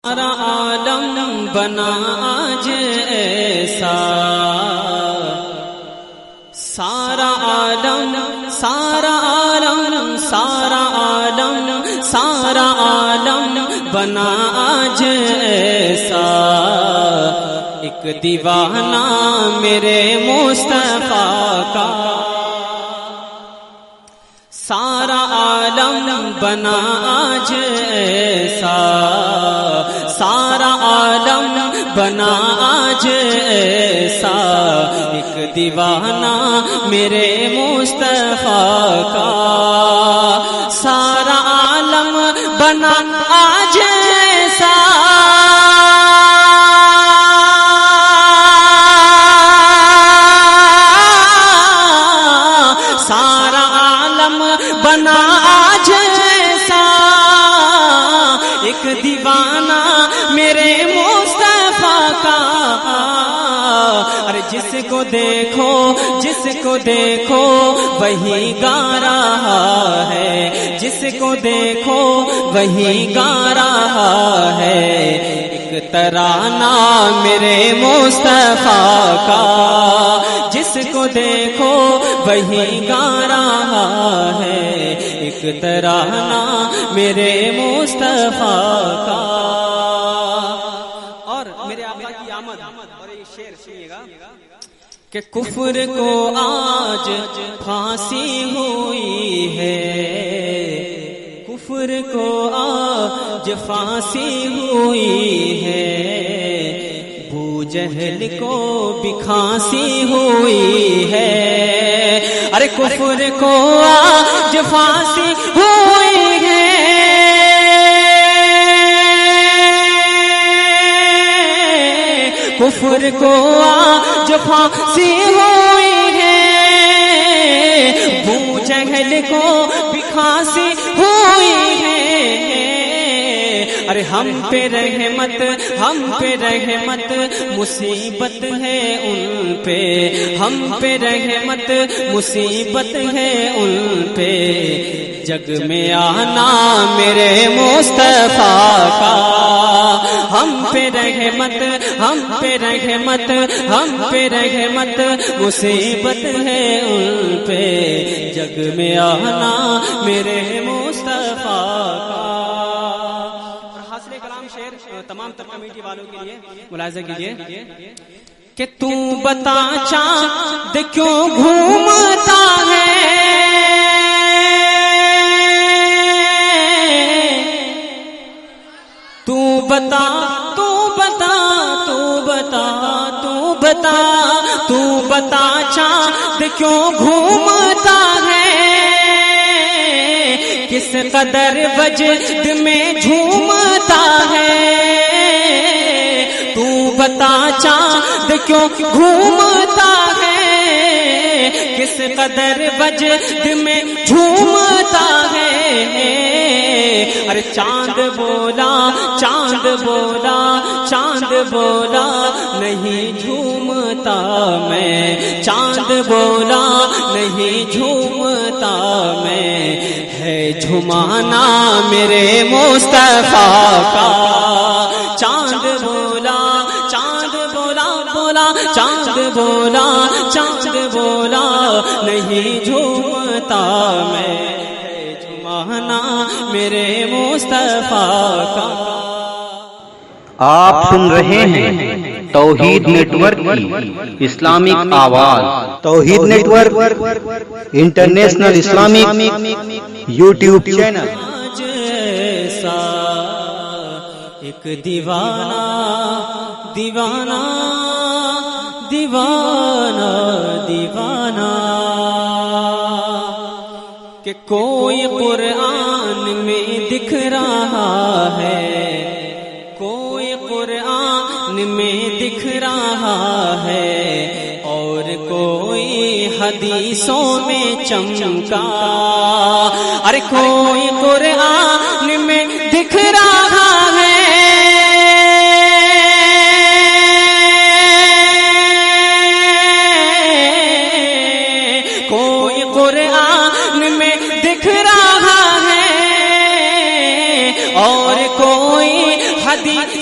سارا عالم بنا آج ایسا، سارا عالم سارا عالم سارا عالم سارا عالم بنا آج ایسا، ایک دیوانہ میرے مصطفیٰ کا، سارا عالم بنا آج ایسا، سارا عالم بنا آج ایسا، ایک دیوانہ میرے مصطفیٰ کا، سارا عالم بنا آج ایسا، سارا عالم بنا آج ایسا، ایک دیوانہ میرے مصطفیٰ کا، ارے جس کو دیکھو وہی گا رہا ہے، جس کو دیکھو وہی گا رہا ہے، ایک ترانہ میرے مصطفیٰ کا، جس کو دیکھو وہی گا رہا ہے، ایک ترانہ میرے مصطفیٰ کا۔ اور میرے آقا کی آمد اور یہ شعر سنیے گا کہ کفر کو آج پھانسی ہوئی ہے، کفر کو آج پھانسی ہوئی ہے، ابو جہل کو بھی کھانسی ہوئی ہے، ارے کفر کو آج پھانسی ہوئی ہے، کفر کو آج پھانسی ہوئی ہے، ابو جہل کو بھی کھانسی ہوئی ہے، ارے ہم پہ رحمت مصیبت ہے ان پہ، ہم پہ رحمت مصیبت ہے ان پہ، جگ میں آنا میرے مصطفیٰ کا، ہم پہ رحمت مصیبت ہے ان پہ، جگ میں آنا میرے مصطفیٰ کا۔ کلام شعر تمام تر کمیٹی والوں کے لیے ملاحظہ کیجیے کہ تو بتا چاند کیوں گھومتا ہے، تو بتا چاند کیوں گھومتا ہے، کس قدر وجد میں جھومتا ہے، تو بتا چاند کیوں گھومتا ہے، کس قدر وجد میں جھومتا ہے، ارے چاند بولا نہیں جھومتا میں، چاند بولا نہیں جھومتا میں، ہے جھمانا میرے مصطفیٰ کا، چاند بولا نہیں جھومتا میں، ہے جھمانا میرے مصطفیٰ کا۔ آپ سن رہے ہیں توحید نیٹ ورک کی اسلامک آواز، Tawheed network international Islamic YouTube channel. جیسا ایک دیوانہ دیوانہ دیوانہ دیوانہ کہ کوئی قرآن میں دکھ رہا ہے، کوئی قرآن میں دکھ رہا ہے، اور کوئی حدیثوں میں چمکا، ارے کوئی قرآن میں دکھ رہا ہے، کوئی قرآن میں دکھ رہا ہے، اور کوئی حدیث